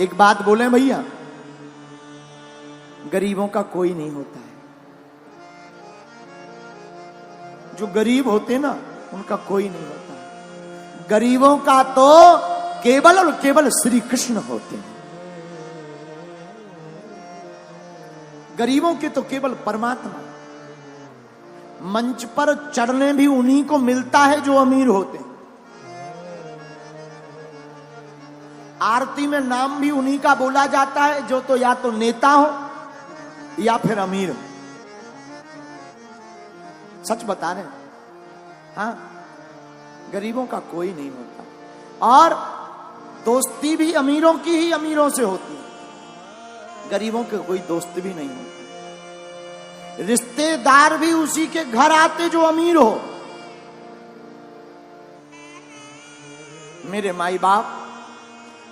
एक बात बोले भैया, गरीबों का कोई नहीं होता है। जो गरीब होते ना उनका कोई नहीं होता है। गरीबों का तो केवल और केवल श्री कृष्ण होते हैं। गरीबों के तो केवल परमात्मा। मंच पर चढ़ने भी उन्हीं को मिलता है जो अमीर होते हैं। आरती में नाम भी उन्हीं का बोला जाता है जो तो या तो नेता हो या फिर अमीर हो। सच बता रहे हैं। हाँ, गरीबों का कोई नहीं होता। और दोस्ती भी अमीरों की ही अमीरों से होती है। गरीबों के कोई दोस्त भी नहीं होता। रिश्तेदार भी उसी के घर आते जो अमीर हो। मेरे माई बाप,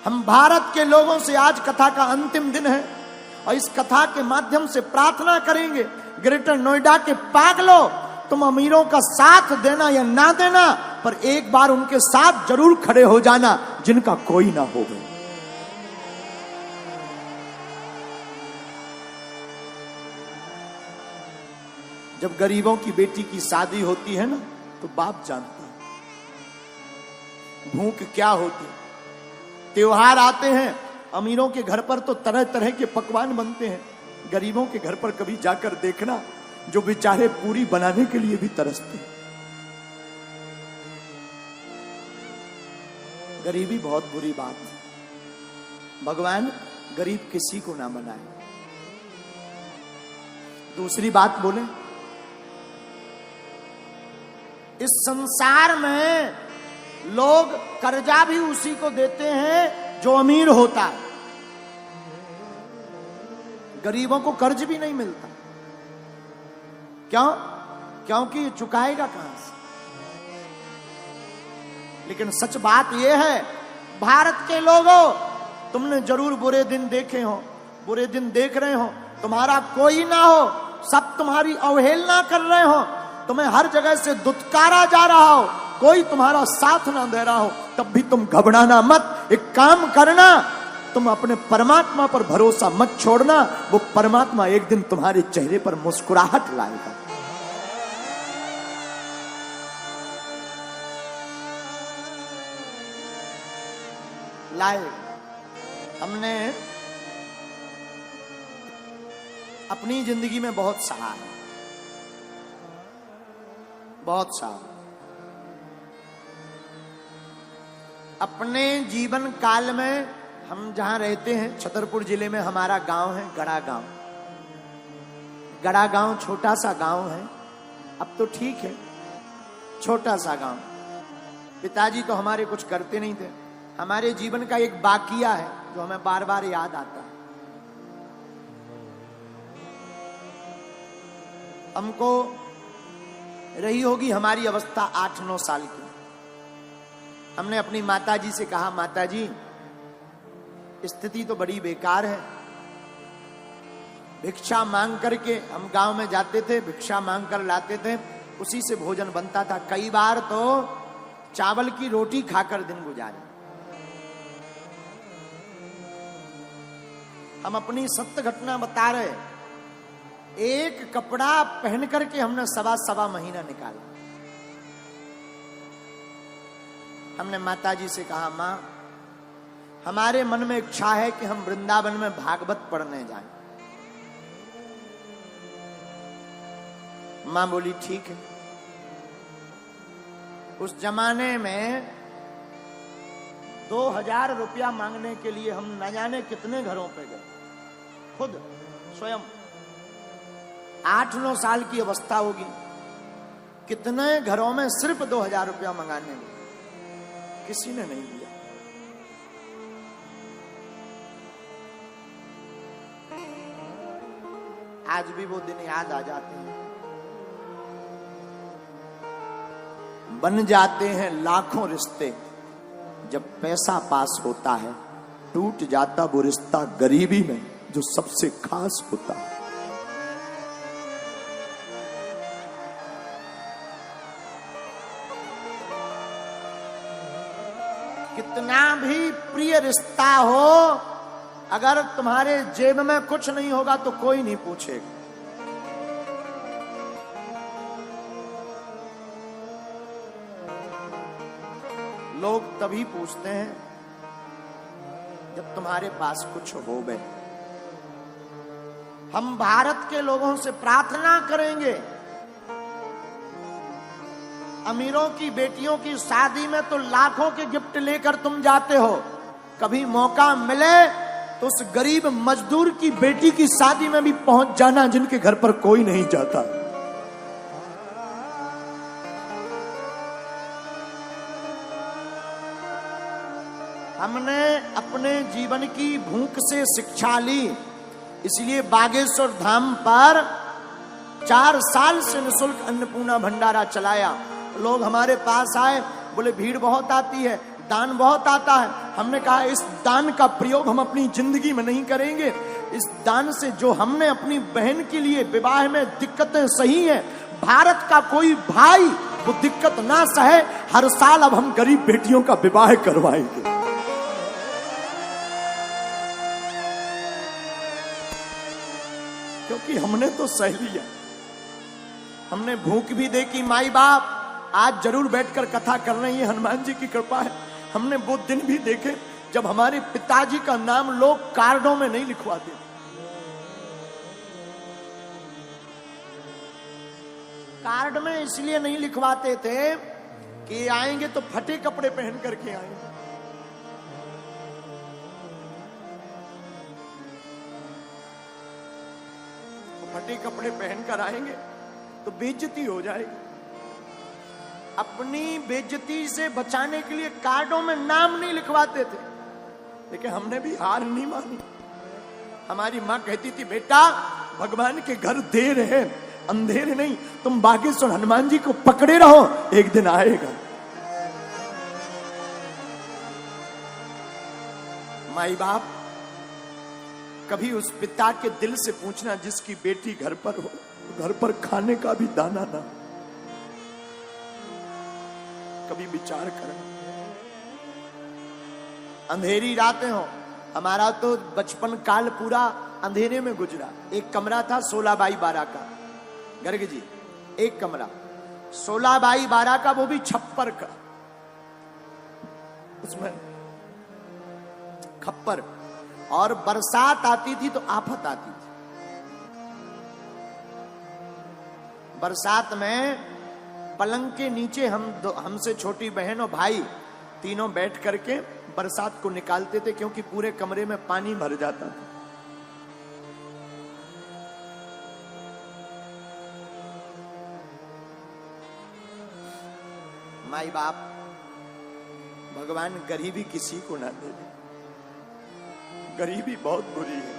हम भारत के लोगों से आज कथा का अंतिम दिन है और इस कथा के माध्यम से प्रार्थना करेंगे, ग्रेटर नोएडा के पागलों, तुम अमीरों का साथ देना या ना देना, पर एक बार उनके साथ जरूर खड़े हो जाना जिनका कोई ना हो गए। जब गरीबों की बेटी की शादी होती है ना, तो बाप जानता है भूख क्या होती है। त्योहार आते हैं, अमीरों के घर पर तो तरह तरह के पकवान बनते हैं। गरीबों के घर पर कभी जाकर देखना, जो बेचारे पूरी बनाने के लिए भी तरसते हैं। गरीबी बहुत बुरी बात है। भगवान गरीब किसी को ना बनाए। दूसरी बात बोले, इस संसार में लोग कर्जा भी उसी को देते हैं जो अमीर होता है। गरीबों को कर्ज भी नहीं मिलता। क्यों? क्योंकि चुकाएगा कहां से। लेकिन सच बात यह है, भारत के लोगों, तुमने जरूर बुरे दिन देखे हो, बुरे दिन देख रहे हो। तुम्हारा कोई ना हो, सब तुम्हारी अवहेलना कर रहे हो, तुम्हें हर जगह से दुत्कारा जा रहा हो, कोई तुम्हारा साथ ना दे रहा हो, तब भी तुम घबराना मत। एक काम करना, तुम अपने परमात्मा पर भरोसा मत छोड़ना। वो परमात्मा एक दिन तुम्हारे चेहरे पर मुस्कुराहट लाएगा। लाएगा। हमने अपनी जिंदगी में बहुत सहा है, बहुत सहा। अपने जीवन काल में हम जहां रहते हैं, छतरपुर जिले में हमारा गांव है गड़ा गांव। गड़ा गांव छोटा सा गांव है, अब तो ठीक है, छोटा सा गांव। पिताजी तो हमारे कुछ करते नहीं थे। हमारे जीवन का एक बाकिया है जो हमें बार बार याद आता है। हमको रही होगी हमारी अवस्था 8-9 साल की। हमने अपनी माताजी से कहा, माताजी स्थिति तो बड़ी बेकार है। भिक्षा मांग करके हम गांव में जाते थे, भिक्षा मांग कर लाते थे, उसी से भोजन बनता था। कई बार तो चावल की रोटी खाकर दिन गुजारे। हम अपनी सत्य घटना बता रहे। एक कपड़ा पहन करके हमने सवा महीना निकाला। हमने माताजी से कहा, मां हमारे मन में इच्छा है कि हम वृंदावन में भागवत पढ़ने जाएं। मां बोली ठीक है। उस जमाने में 2000 रुपया मांगने के लिए हम न जाने कितने घरों पे गए, खुद स्वयं। 8-9 साल की अवस्था होगी, कितने घरों में सिर्फ 2000 रुपया मंगाने में, किसी ने नहीं दिया। आज भी वो दिन याद आ जाते हैं। बन जाते हैं लाखों रिश्ते, जब पैसा पास होता है टूट जाता वो रिश्ता गरीबी में जो सबसे खास होता है। कितना भी प्रिय रिश्ता हो, अगर तुम्हारे जेब में कुछ नहीं होगा तो कोई नहीं पूछेगा। लोग तभी पूछते हैं जब तुम्हारे पास कुछ हो गए। हम भारत के लोगों से प्रार्थना करेंगे, अमीरों की बेटियों की शादी में तो लाखों के गिफ्ट लेकर तुम जाते हो, कभी मौका मिले तो उस गरीब मजदूर की बेटी की शादी में भी पहुंच जाना जिनके घर पर कोई नहीं जाता। हमने अपने जीवन की भूख से शिक्षा ली, इसलिए बागेश्वर धाम पर 4 साल से निःशुल्क अन्नपूर्णा भंडारा चलाया। लोग हमारे पास आए, बोले भीड़ बहुत आती है, दान बहुत आता है। हमने कहा इस दान का प्रयोग हम अपनी जिंदगी में नहीं करेंगे। इस दान से जो हमने अपनी बहन के लिए विवाह में दिक्कतें सही हैं, भारत का कोई भाई वो दिक्कत ना सहे, हर साल अब हम गरीब बेटियों का विवाह करवाएंगे। क्योंकि हमने तो सह लिया, हमने भूख भी देखी। माई बाप आज जरूर बैठकर कथा कर रहे हैं, ये हनुमान जी की कृपा है। हमने वो दिन भी देखे जब हमारे पिताजी का नाम लोग कार्डों में नहीं लिखवाते। कार्ड में इसलिए नहीं लिखवाते थे कि आएंगे तो फटे कपड़े पहन करके आएंगे। फटे कपड़े पहनकर आएंगे तो बेइज्जती हो जाएगी। अपनी बेइज्जती से बचाने के लिए कार्डों में नाम नहीं लिखवाते थे, लेकिन हमने भी हार नहीं मानी। हमारी मां कहती थी बेटा भगवान के घर देर है अंधेरे नहीं, तुम बागेश्वर हनुमान जी को पकड़े रहो, एक दिन आएगा। माई बाप कभी उस पिता के दिल से पूछना जिसकी बेटी घर पर हो, घर पर खाने का भी दाना ना, कभी विचार करें। अंधेरी रातें हो, हमारा तो बचपन काल पूरा अंधेरे में गुजरा। एक कमरा था 16 बाई 12 का, गर्ग जी एक कमरा 16 बाई 12 का, वो भी छप्पर का, उसमें खप्पर। और बरसात आती थी तो आफत आती थी। बरसात में पलंग के नीचे हमसे छोटी बहन और भाई तीनों बैठ करके बरसात को निकालते थे, क्योंकि पूरे कमरे में पानी भर जाता था। माई बाप भगवान गरीबी किसी को ना दे, गरीबी बहुत बुरी है।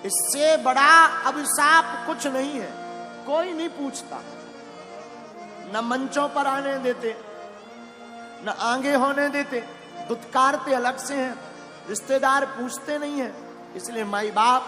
इससे बड़ा अभिशाप कुछ नहीं है। कोई नहीं पूछता, न मंचों पर आने देते, न आगे होने देते, दुत्कारते अलग से हैं, रिश्तेदार पूछते नहीं हैं। इसलिए माई बाप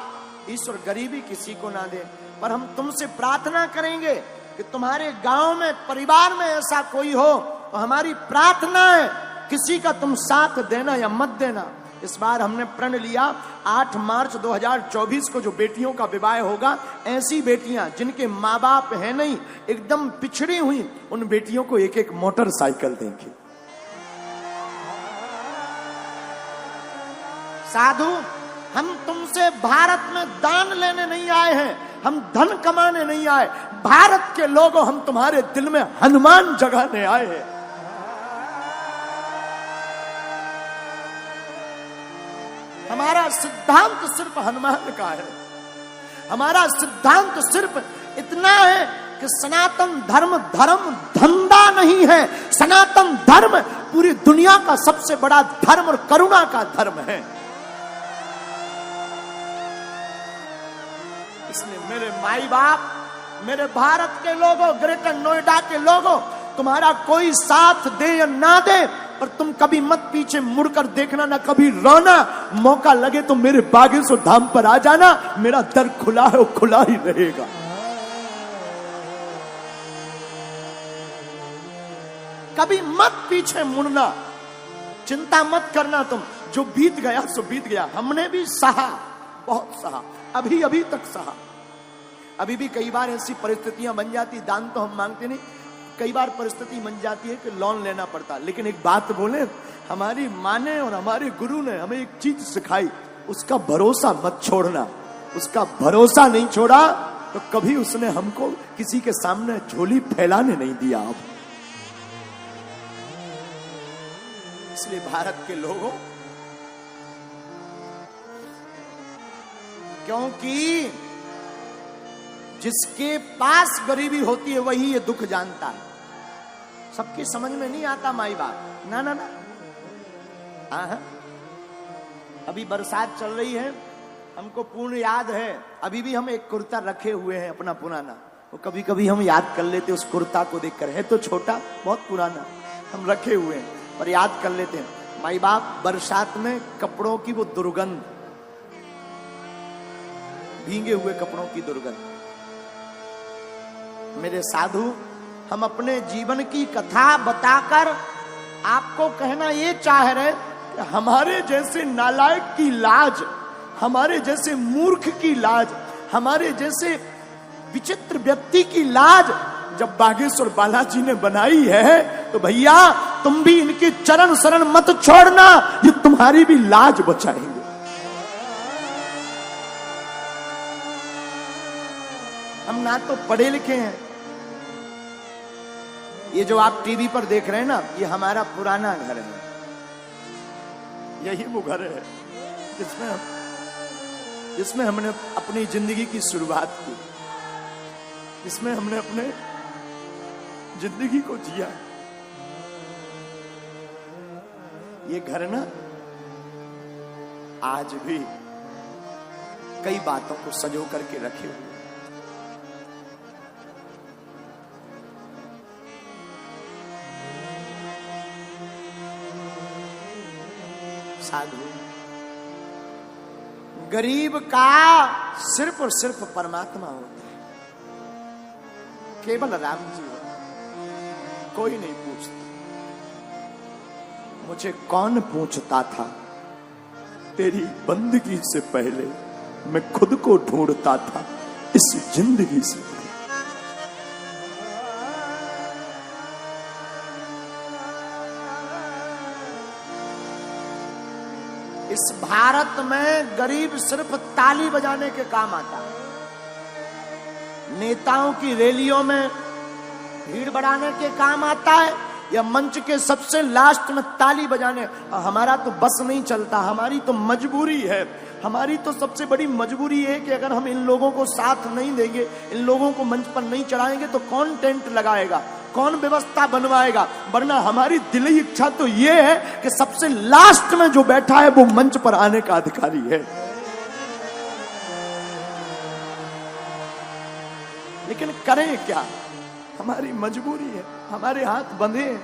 ईश्वर गरीबी किसी को ना दे। पर हम तुमसे प्रार्थना करेंगे कि तुम्हारे गांव में परिवार में ऐसा कोई हो तो हमारी प्रार्थना है किसी का तुम साथ देना या मत देना। इस बार हमने प्रण लिया 8 मार्च 2024 को जो बेटियों का विवाह होगा, ऐसी बेटियां जिनके माँ बाप है नहीं, एकदम पिछड़ी हुई, उन बेटियों को एक एक मोटरसाइकिल देंगे। साधु हम तुमसे भारत में दान लेने नहीं आए हैं, हम धन कमाने नहीं आए। भारत के लोगों हम तुम्हारे दिल में हनुमान जगाने आए हैं। हमारा सिद्धांत सिर्फ हनुमान का है। हमारा सिद्धांत सिर्फ इतना है कि सनातन धर्म धर्म धंधा नहीं है। सनातन धर्म पूरी दुनिया का सबसे बड़ा धर्म और करुणा का धर्म है। इसलिए मेरे माई बाप, मेरे भारत के लोगों, ग्रेटर नोएडा के लोगों, तुम्हारा कोई साथ दे या ना दे, पर तुम कभी मत पीछे मुड़कर देखना, ना कभी रोना। मौका लगे तो मेरे बागेश्वर धाम पर आ जाना, मेरा दर खुला है, वो खुला ही रहेगा। कभी मत पीछे मुड़ना। चिंता मत करना तुम, जो बीत गया सो बीत गया। हमने भी सहा, बहुत सहा, अभी अभी तक सहा। अभी भी कई बार ऐसी परिस्थितियां बन जाती, दान तो हम मांगते नहीं, कई बार परिस्थिति बन जाती है कि लोन लेना पड़ता। लेकिन एक बात बोले, हमारी माँ ने और हमारे गुरु ने हमें एक चीज सिखाई, उसका भरोसा मत छोड़ना। उसका भरोसा नहीं छोड़ा तो कभी उसने हमको किसी के सामने झोली फैलाने नहीं दिया। अब इसलिए भारत के लोगों, क्योंकि जिसके पास गरीबी होती है वही ये दुख जानता है। सबकी समझ में नहीं आता माई बाप, ना ना ना। हाँ, अभी बरसात चल रही है, हमको पूर्ण याद है, अभी भी हम एक कुर्ता रखे हुए हैं अपना पुराना। वो कभी कभी हम याद कर लेते उस कुर्ता को देखकर, है तो छोटा, बहुत पुराना, हम रखे हुए हैं पर याद कर लेते हैं। माई बाप बरसात में कपड़ों की वो दुर्गंध, भीगे हुए कपड़ों की दुर्गंध। मेरे साधु, हम अपने जीवन की कथा बताकर आपको कहना ये चाह रहे कि हमारे जैसे नालायक की लाज, हमारे जैसे मूर्ख की लाज, हमारे जैसे विचित्र व्यक्ति की लाज जब बागेश्वर बालाजी ने बनाई है, तो भैया तुम भी इनके चरण शरण मत छोड़ना, ये तुम्हारी भी लाज बचाएंगे। हम ना तो पढ़े लिखे हैं, ये जो आप टीवी पर देख रहे हैं ना, ये हमारा पुराना घर है। यही वो घर है जिसमें हमने अपनी जिंदगी की शुरुआत की, जिसमें हमने अपने जिंदगी को जिया। ये घर ना आज भी कई बातों को सजो करके रखे हुए। साधु, गरीब का सिर्फ और सिर्फ परमात्मा होता है, केवल राम जी होता, कोई नहीं पूछता। मुझे कौन पूछता था, तेरी बंदगी से पहले मैं खुद को ढूंढता था इस जिंदगी से। इस भारत में गरीब सिर्फ ताली बजाने के काम आता है, नेताओं की रैलियों में भीड़ बढ़ाने के काम आता है, या मंच के सबसे लास्ट में ताली बजाने। हमारा तो बस नहीं चलता, हमारी तो मजबूरी है। हमारी तो सबसे बड़ी मजबूरी है कि अगर हम इन लोगों को साथ नहीं देंगे, इन लोगों को मंच पर नहीं चढ़ाएंगे, तो कौन टेंट लगाएगा, कौन व्यवस्था बनवाएगा। वरना हमारी दिली इच्छा तो ये है कि सबसे लास्ट में जो बैठा है वो मंच पर आने का अधिकारी है। लेकिन करें क्या, हमारी मजबूरी है, हमारे हाथ बंधे हैं,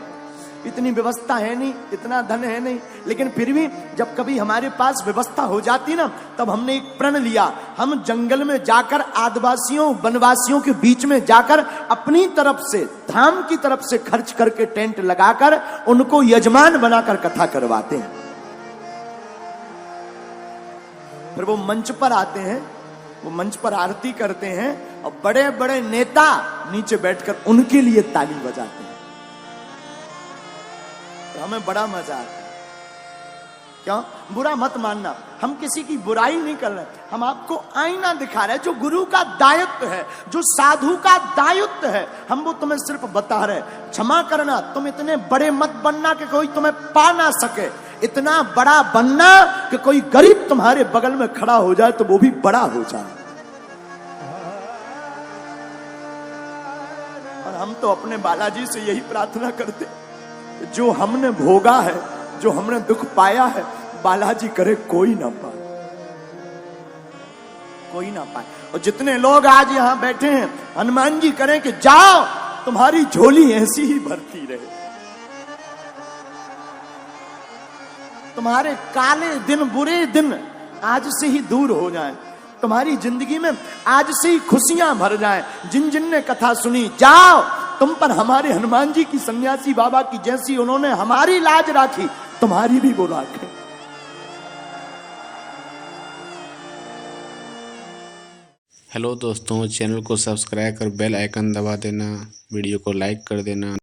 इतनी व्यवस्था है नहीं, इतना धन है नहीं। लेकिन फिर भी जब कभी हमारे पास व्यवस्था हो जाती ना, तब हमने एक प्रण लिया, हम जंगल में जाकर आदिवासियों वनवासियों के बीच में जाकर अपनी तरफ से, धाम की तरफ से खर्च करके टेंट लगाकर उनको यजमान बनाकर कथा करवाते हैं। फिर वो मंच पर आते हैं, वो मंच पर आरती करते हैं और बड़े बड़े नेता नीचे बैठकर उनके लिए ताली बजाते हैं। तो हमें बड़ा मजा आता है। क्यों? बुरा मत मानना, हम किसी की बुराई नहीं कर रहे, हम आपको आईना दिखा रहे हैं जो गुरु का दायित्व है, जो साधु का दायित्व है, हम वो तुम्हें सिर्फ बता रहे। क्षमा करना, तुम इतने बड़े मत बनना कि कोई तुम्हें पा ना सके, इतना बड़ा बनना कि कोई गरीब तुम्हारे बगल में खड़ा हो जाए तो वो भी बड़ा हो जाए। और हम तो अपने बालाजी से यही प्रार्थना करते, जो हमने भोगा है, जो हमने दुख पाया है, बालाजी करे कोई ना पाए, कोई ना पाए। और जितने लोग आज यहां बैठे हैं, हनुमान जी करें कि जाओ तुम्हारी झोली ऐसी ही भरती रहे, तुम्हारे काले दिन बुरे दिन आज से ही दूर हो जाएं, तुम्हारी जिंदगी में आज से ही खुशियां भर जाएं। जिन जिन ने कथा सुनी, जाओ तुम पर हमारे हनुमान जी की, सन्यासी बाबा की जैसी उन्होंने हमारी लाज राखी, तुम्हारी भी वो राखें। हेलो दोस्तों, चैनल को सब्सक्राइब कर बेल आइकन दबा देना, वीडियो को लाइक कर देना।